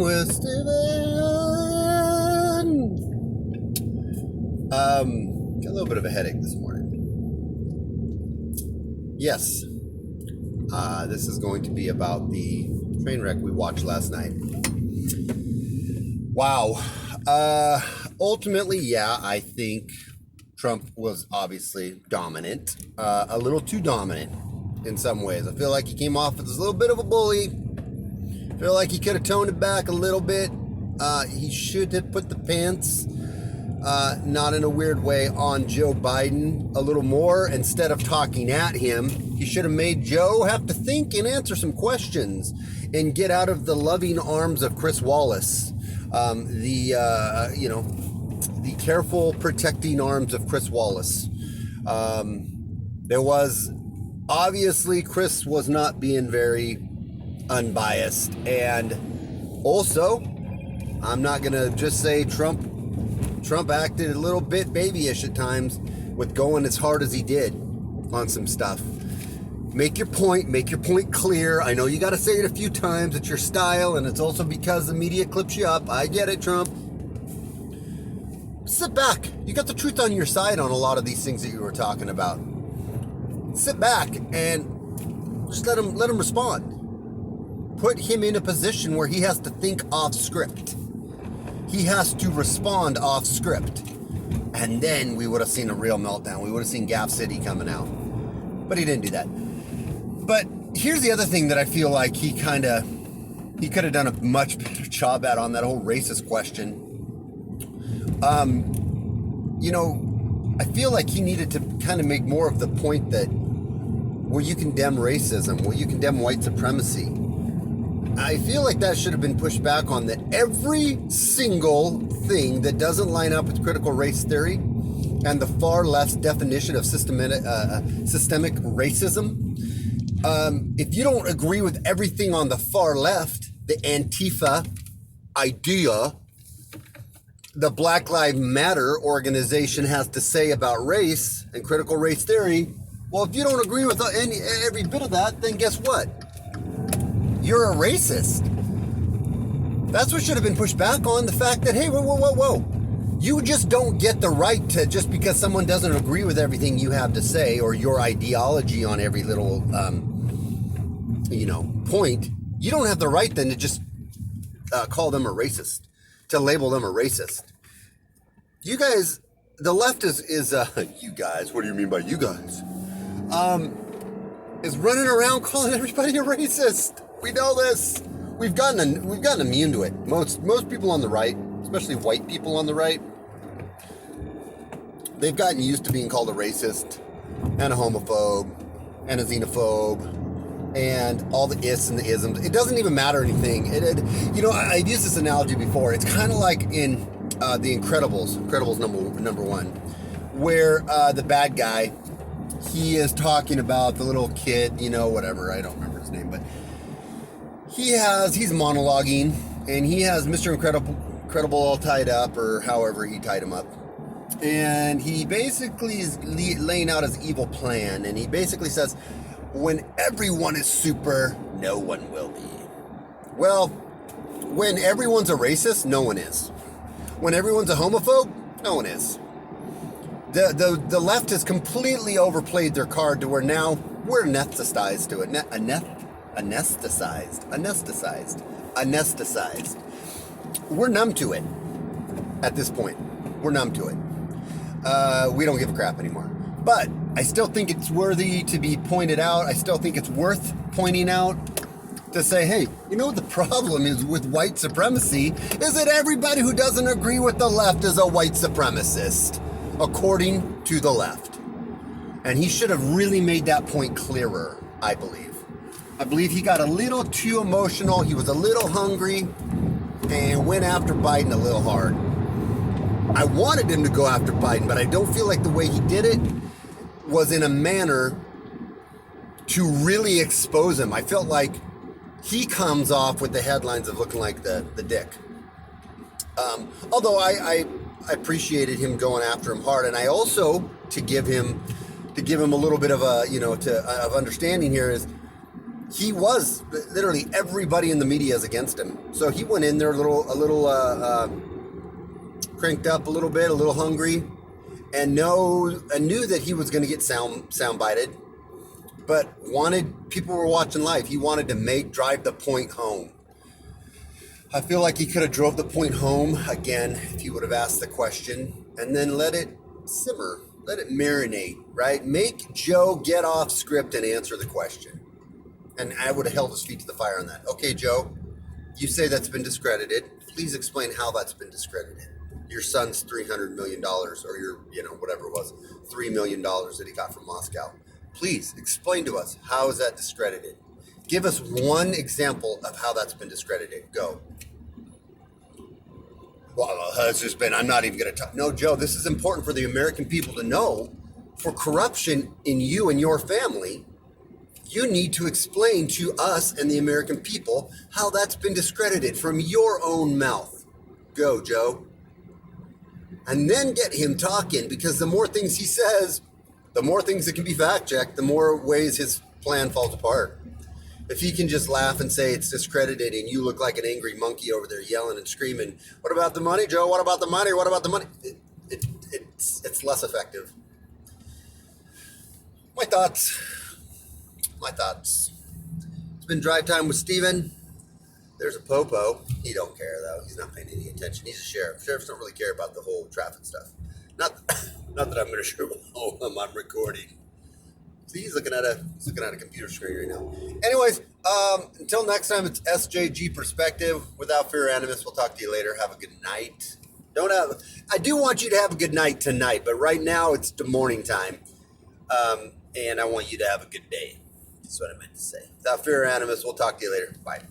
with Steven. Got a little bit of a headache this morning. Yes, this is going to be about the train wreck we watched last night. Wow. Ultimately, yeah, I think Trump was obviously dominant, a little too dominant in some ways. I feel like he came off as a little bit of a bully. I feel like he could have toned it back a little bit. He should have put the pants, not in a weird way, on Joe Biden a little more. Instead of talking at him, he should have made Joe have to think and answer some questions and get out of the loving arms of Chris Wallace. The careful protecting arms of Chris Wallace. There was, obviously, Chris was not being very unbiased. And also, I'm not going to just say Trump acted a little bit babyish at times with going as hard as he did on some stuff. Make your point clear. I know you got to say it a few times. It's your style, and it's also because the media clips you up. I get it, Trump. Sit back. You got the truth on your side on a lot of these things that you were talking about. Sit back and just let him respond. Put him in a position where he has to think off script. He has to respond off script. And then we would have seen a real meltdown. We would have seen Gaff City coming out. But he didn't do that. But here's the other thing that I feel like he could have done a much better job at on that whole racist question. I feel like he needed to kind of make more of the point that, will you condemn racism? Will you condemn white supremacy? I feel like that should have been pushed back on, that every single thing that doesn't line up with critical race theory and the far left's definition of systemic racism. If you don't agree with everything on the far left, the Antifa idea, the Black Lives Matter organization has to say about race and critical race theory, well, if you don't agree with every bit of that, then guess what? You're a racist. That's what should have been pushed back on, the fact that, hey, whoa. You just don't get the right to, just because someone doesn't agree with everything you have to say or your ideology on every little, point, you don't have the right then to just call them a racist, to label them a racist. You guys, the left is you guys, what do you mean by you guys? Is running around calling everybody a racist. We know this. We've gotten immune to it. Most people on the right, especially white people on the right, they've gotten used to being called a racist and a homophobe and a xenophobe and all the ists and the isms. It doesn't even matter anything. I've used this analogy before. It's kind of like in The Incredibles number one, where the bad guy, he is talking about the little kid, whatever, I don't remember his name, but he's monologuing, and he has Mr. Incredible all tied up, or however he tied him up. And he basically is laying out his evil plan, and he basically says, when everyone is super, no one will be. Well, when everyone's a racist, no one is. When everyone's a homophobe, no one is. The left has completely overplayed their card to where now we're anesthetized to it. Anesthetized. We're numb to it at this point. We're numb to it. We don't give a crap anymore. But I still think it's worthy to be pointed out. I still think it's worth pointing out to say, hey, what the problem is with white supremacy is that everybody who doesn't agree with the left is a white supremacist, according to the left. And he should have really made that point clearer, I believe. I believe he got a little too emotional. He was a little hungry and went after Biden a little hard. I wanted him to go after Biden, but I don't feel like the way he did it was in a manner to really expose him. I felt like he comes off with the headlines of looking like the dick. Although I appreciated him going after him hard, and I also, to give him a little bit of of understanding here, is he was literally everybody in the media is against him. So he went in there a little cranked up a little bit, a little hungry, and knew that he was going to get soundbited, but people were watching live. He wanted to drive the point home. I feel like he could have drove the point home again if he would have asked the question and then let it simmer, let it marinate, right? Make Joe get off script and answer the question. And I would have held his feet to the fire on that. Okay, Joe, you say that's been discredited. Please explain how that's been discredited. Your son's $300 million, or whatever it was, $3 million that he got from Moscow. Please explain to us, how is that discredited? Give us one example of how that's been discredited. Go. Well, it's just been, I'm not even going to talk. No, Joe, this is important for the American people to know. For corruption in you and your family, you need to explain to us and the American people how that's been discredited from your own mouth. Go, Joe. And then get him talking, because the more things he says, the more things that can be fact-checked, the more ways his plan falls apart. If he can just laugh and say it's discredited and you look like an angry monkey over there yelling and screaming, what about the money, Joe? What about the money? What about the money? It's less effective. My thoughts. It's been drive time with Steven. There's a popo. He don't care, though. He's not paying any attention. He's a sheriff. Sheriffs don't really care about the whole traffic stuff. Not that I'm going to show him. I'm recording. See, he's looking at a computer screen right now. Anyways, until next time, it's SJG Perspective. Without fear or animus, we'll talk to you later. Have a good night. I do want you to have a good night tonight, but right now it's the morning time. And I want you to have a good day. That's what I meant to say. Without fear or animus, we'll talk to you later. Bye.